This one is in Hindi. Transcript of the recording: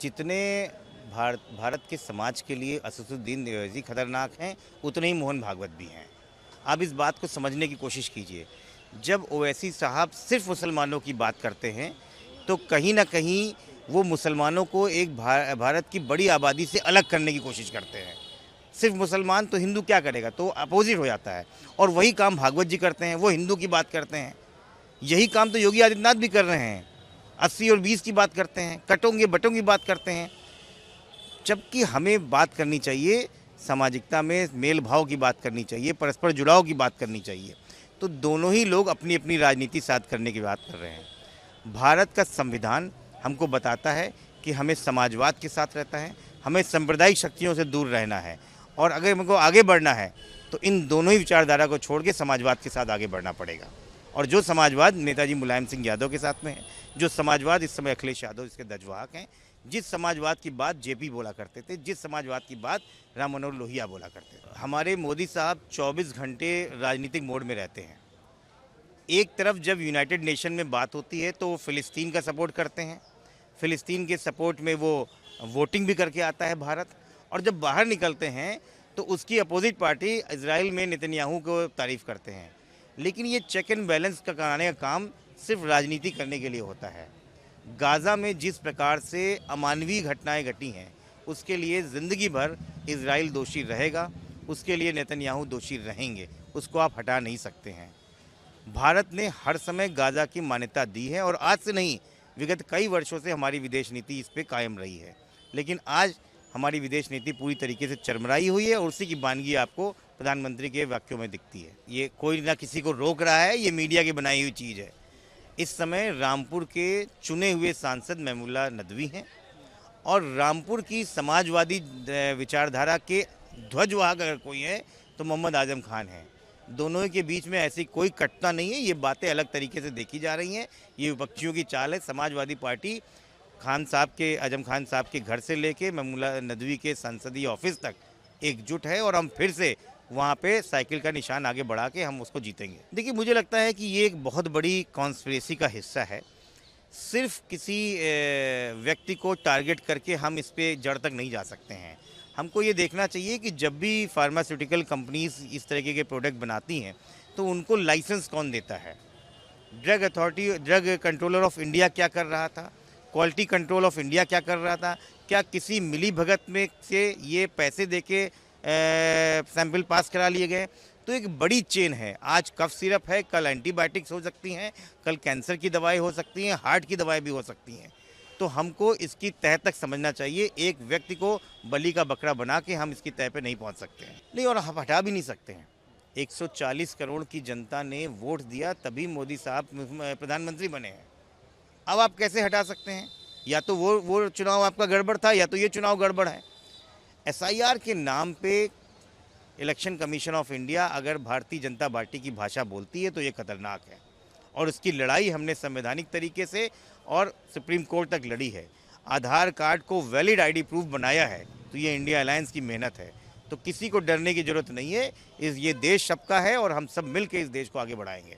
जितने भारत के समाज के लिए असदुद्दीन ओवैसी खतरनाक हैं, उतने ही मोहन भागवत भी हैं। आप इस बात को समझने की कोशिश कीजिए। जब ओवैसी साहब सिर्फ मुसलमानों की बात करते हैं, तो कहीं ना कहीं वो मुसलमानों को एक भारत की बड़ी आबादी से अलग करने की कोशिश करते हैं। सिर्फ मुसलमान तो हिंदू क्या करेगा, तो अपोजिट हो जाता है। और वही काम भागवत जी करते हैं, वो हिंदू की बात करते हैं। यही काम तो योगी आदित्यनाथ भी कर रहे हैं। 80 और 20 की बात करते हैं, कटोंगे बटों की बात करते हैं। जबकि हमें बात करनी चाहिए सामाजिकता में, मेल भाव की बात करनी चाहिए, परस्पर जुड़ाव की बात करनी चाहिए। तो दोनों ही लोग अपनी अपनी राजनीति साथ करने की बात कर रहे हैं। भारत का संविधान हमको बताता है कि हमें समाजवाद के साथ रहता है, हमें सांप्रदायिक शक्तियों से दूर रहना है, और अगर हमको आगे बढ़ना है तो इन दोनों ही विचारधारा को छोड़ के समाजवाद के साथ आगे बढ़ना पड़ेगा। और जो समाजवाद नेताजी मुलायम सिंह यादव के साथ में है, जो समाजवाद इस समय अखिलेश यादव इसके ध्वजवाहक हैं, जिस समाजवाद की बात जेपी बोला करते थे, जिस समाजवाद की बात राम मनोहर लोहिया बोला करते थे। हमारे मोदी साहब 24 घंटे राजनीतिक मोड में रहते हैं। एक तरफ जब यूनाइटेड नेशन में बात होती है तो वो फ़िलिस्तीन का सपोर्ट करते हैं, फ़िलिस्तीन के सपोर्ट में वो वोटिंग भी करके आता है भारत, और जब बाहर निकलते हैं तो उसकी अपोजिट पार्टी इजराइल में नेतन्याहू को तारीफ़ करते हैं। लेकिन ये चेक एंड बैलेंस का कराने का काम सिर्फ राजनीति करने के लिए होता है। गाज़ा में जिस प्रकार से अमानवीय घटनाएं घटी हैं, उसके लिए ज़िंदगी भर इजराइल दोषी रहेगा, उसके लिए नेतन्याहू दोषी रहेंगे, उसको आप हटा नहीं सकते हैं। भारत ने हर समय गाज़ा की मान्यता दी है, और आज से नहीं, विगत कई वर्षों से हमारी विदेश नीति इस पर कायम रही है। लेकिन आज हमारी विदेश नीति पूरी तरीके से चरमराई हुई है, और उसी की बानगी आपको प्रधानमंत्री के वाक्यों में दिखती है। ये कोई ना किसी को रोक रहा है, ये मीडिया की बनाई हुई चीज़ है। इस समय रामपुर के चुने हुए सांसद महमूला नदवी हैं, और रामपुर की समाजवादी विचारधारा के ध्वजवाहक अगर कोई है तो मोहम्मद आजम खान है। दोनों के बीच में ऐसी कोई कटुता नहीं है। ये बातें अलग तरीके से देखी जा रही हैं, ये विपक्षियों की चाल है। समाजवादी पार्टी खान साहब के, आजम खान साहब के घर से लेके महमूला नदवी के संसदीय ऑफिस तक एकजुट है, और हम फिर से वहाँ पे साइकिल का निशान आगे बढ़ा के हम उसको जीतेंगे। देखिए, मुझे लगता है कि ये एक बहुत बड़ी कॉन्स्पिरेसी का हिस्सा है। सिर्फ किसी व्यक्ति को टारगेट करके हम इस पे जड़ तक नहीं जा सकते हैं। हमको ये देखना चाहिए कि जब भी फार्मास्यूटिकल कंपनीज इस तरीके के प्रोडक्ट बनाती हैं तो उनको लाइसेंस कौन देता है। Drug authority, drug controller of India क्या कर रहा था, क्वालिटी कंट्रोल ऑफ इंडिया क्या कर रहा था, क्या किसी मिली भगत में से ये पैसे देके सैंपल पास करा लिए गए। तो एक बड़ी चेन है। आज कफ सिरप है, कल एंटीबायोटिक्स हो सकती हैं, कल कैंसर की दवाई हो सकती हैं, हार्ट की दवाई भी हो सकती हैं। तो हमको इसकी तह तक समझना चाहिए। एक व्यक्ति को बलि का बकरा बना के हम इसकी तह पे नहीं पहुंच सकते हैं, नहीं, और हम हटा भी नहीं सकते हैं। 140 करोड़ की जनता ने वोट दिया, तभी मोदी साहब प्रधानमंत्री बने हैं। अब आप कैसे हटा सकते हैं? या तो वो चुनाव आपका गड़बड़ था, या तो ये चुनाव गड़बड़ है। SIR के नाम पे इलेक्शन कमीशन ऑफ इंडिया अगर भारतीय जनता पार्टी की भाषा बोलती है तो ये खतरनाक है, और उसकी लड़ाई हमने संवैधानिक तरीके से और सुप्रीम कोर्ट तक लड़ी है। आधार कार्ड को वैलिड ID प्रूफ बनाया है, तो ये इंडिया अलायंस की मेहनत है। तो किसी को डरने की ज़रूरत नहीं है। ये देश सबका है, और हम सब मिल के इस देश को आगे बढ़ाएंगे।